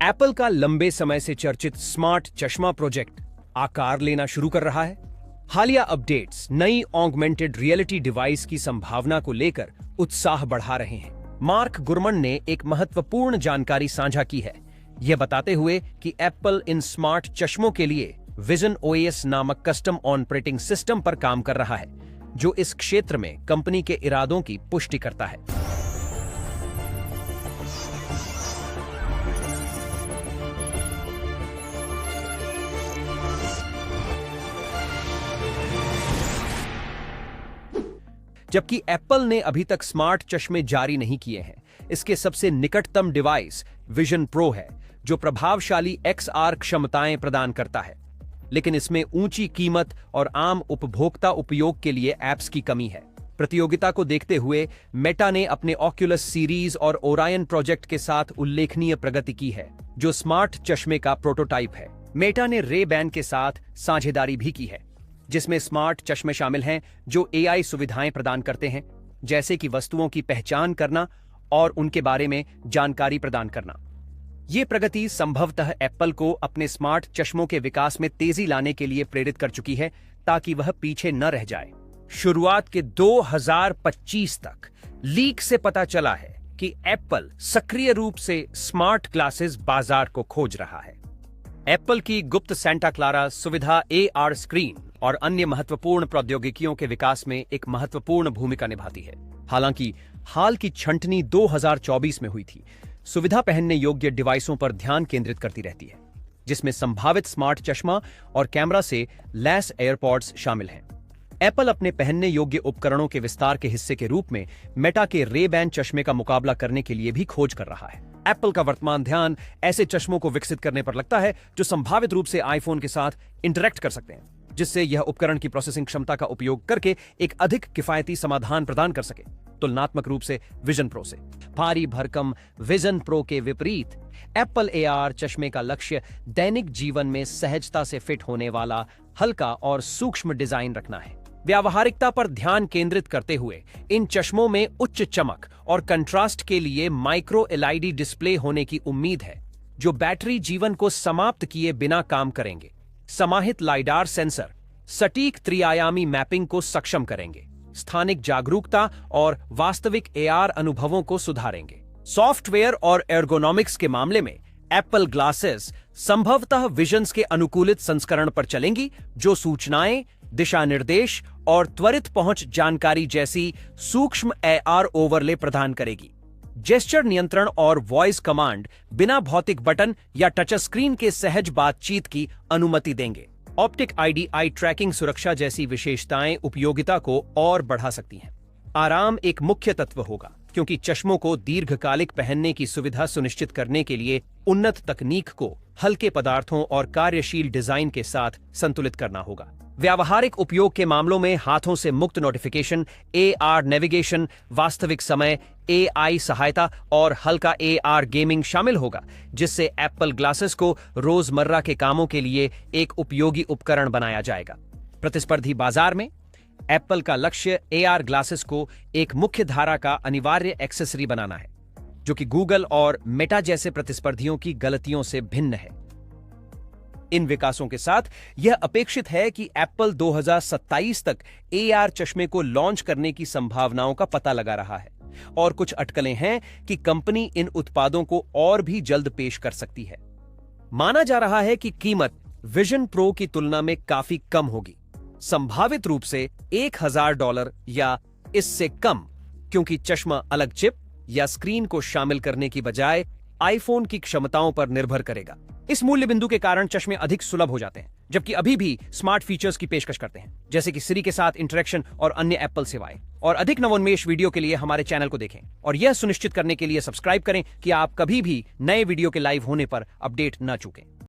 Apple का लंबे समय से चर्चित स्मार्ट चश्मा प्रोजेक्ट आकार लेना शुरू कर रहा है। हालिया अपडेट्स नई ऑगमेंटेड रियलिटी डिवाइस की संभावना को लेकर उत्साह बढ़ा रहे हैं। मार्क गुरमन ने एक महत्वपूर्ण जानकारी साझा की है, यह बताते हुए कि एप्पल इन स्मार्ट चश्मों के लिए विजन ओएस नामक कस्टम ऑपरेटिंग सिस्टम पर काम कर रहा है, जो इस क्षेत्र में कंपनी के इरादों की पुष्टि करता है। जबकि एप्पल ने अभी तक स्मार्ट चश्मे जारी नहीं किए हैं, इसके सबसे निकटतम डिवाइस विजन प्रो है, जो प्रभावशाली XR क्षमताएं प्रदान करता है, लेकिन इसमें ऊंची कीमत और आम उपभोक्ता उपयोग के लिए ऐप्स की कमी है। प्रतियोगिता को देखते हुए मेटा ने अपने ऑक्यूलस सीरीज और ओरायन प्रोजेक्ट के साथ उल्लेखनीय प्रगति की है, जो स्मार्ट चश्मे का प्रोटोटाइप है। मेटा ने रे बैन के साथ साझेदारी भी की है, जिसमें स्मार्ट चश्मे शामिल हैं जो AI सुविधाएं प्रदान करते हैं, जैसे कि वस्तुओं की पहचान करना और उनके बारे में जानकारी प्रदान करना। ये प्रगति संभवतः एप्पल को अपने स्मार्ट चश्मों के विकास में तेजी लाने के लिए प्रेरित कर चुकी है, ताकि वह पीछे न रह जाए। शुरुआत के 2025 तक लीक से पता चला है कि एप्पल सक्रिय रूप से स्मार्ट ग्लासेस बाजार को खोज रहा है। एप्पल की गुप्त सेंटा क्लारा सुविधा AR स्क्रीन और अन्य महत्वपूर्ण प्रौद्योगिकियों के विकास में एक महत्वपूर्ण भूमिका निभाती है। हालांकि हाल की छंटनी 2024 में हुई थी। सुविधा पहनने योग्य डिवाइसों पर ध्यान केंद्रित करती रहती है, जिसमें संभावित स्मार्ट चश्मा और कैमरा से लैस एयरपॉड्स शामिल हैं। एप्पल अपने पहनने योग्य उपकरणों के विस्तार के हिस्से के रूप में मेटा के रे बैन चश्मे का मुकाबला करने के लिए भी खोज कर रहा है। एप्पल का वर्तमान ध्यान ऐसे चश्मों को विकसित करने पर लगता है जो संभावित रूप से आईफोन के साथ इंटरैक्ट कर सकते हैं, जिससे यह उपकरण की प्रोसेसिंग क्षमता का उपयोग करके एक अधिक किफायती समाधान प्रदान कर सके, तुलनात्मक रूप से विजन प्रो से। भारी भरकम विजन प्रो के विपरीत एप्पल AR चश्मे का लक्ष्य दैनिक जीवन में सहजता से फिट होने वाला हल्का और सूक्ष्म डिजाइन रखना है। व्यावहारिकता पर ध्यान केंद्रित करते हुए इन चश्मों में उच्च चमक और कंट्रास्ट के लिए माइक्रो LED डिस्प्ले होने की उम्मीद है, जो बैटरी जीवन को समाप्त किए बिना काम करेंगे। समाहित लाइडार सेंसर सटीक त्रिआयामी मैपिंग को सक्षम करेंगे, स्थानिक जागरूकता और वास्तविक AR अनुभवों को सुधारेंगे। सॉफ्टवेयर और एर्गोनॉमिक्स के मामले में एप्पल ग्लासेस संभवतः विजन्स के अनुकूलित संस्करण पर चलेंगी, जो सूचनाएं, दिशा निर्देश और त्वरित पहुंच जानकारी जैसी सूक्ष्म AR ओवरले प्रदान करेगी। जेस्चर नियंत्रण और वॉइस कमांड बिना भौतिक बटन या टच स्क्रीन के सहज बातचीत की अनुमति देंगे। ऑप्टिक ID आई ट्रैकिंग सुरक्षा जैसी विशेषताएं उपयोगिता को और बढ़ा सकती हैं। आराम एक मुख्य तत्व होगा, क्योंकि चश्मों को दीर्घकालिक पहनने की सुविधा सुनिश्चित करने के लिए उन्नत तकनीक को हल्के पदार्थों और कार्यशील डिजाइन के साथ संतुलित करना होगा। व्यावहारिक उपयोग के मामलों में हाथों से मुक्त नोटिफिकेशन, AR नेविगेशन, वास्तविक समय AI सहायता और हल्का AR गेमिंग शामिल होगा, जिससे एप्पल ग्लासेस को रोजमर्रा के कामों के लिए एक उपयोगी उपकरण बनाया जाएगा। प्रतिस्पर्धी बाजार में एप्पल का लक्ष्य AR ग्लासेस को एक मुख्य धारा का अनिवार्य एक्सेसरी बनाना है, जो कि गूगल और मेटा जैसे प्रतिस्पर्धियों की गलतियों से भिन्न है। इन विकासों के साथ यह अपेक्षित है कि एप्पल 2027 तक AR चश्मे को लॉन्च करने की संभावनाओं का पता लगा रहा है, और कुछ अटकलें हैं कि कंपनी इन उत्पादों को और भी जल्द पेश कर सकती है। माना जा रहा है कि कीमत विजन प्रो की तुलना में काफी कम होगी, संभावित रूप से $1000 या इससे कम, क्योंकि चश्मा अलग चिप या स्क्रीन को शामिल करने की बजाय आईफोन की क्षमताओं पर निर्भर करेगा। इस मूल्य बिंदु के कारण चश्मे अधिक सुलभ हो जाते हैं, जबकि अभी भी स्मार्ट फीचर्स की पेशकश करते हैं, जैसे कि सिरी के साथ इंटरेक्शन और अन्य एप्पल सेवाएं। और अधिक नवोन्मेष वीडियो के लिए हमारे चैनल को देखें, और यह सुनिश्चित करने के लिए सब्सक्राइब करें कि आप कभी भी नए वीडियो के लाइव होने पर अपडेट न चूकें।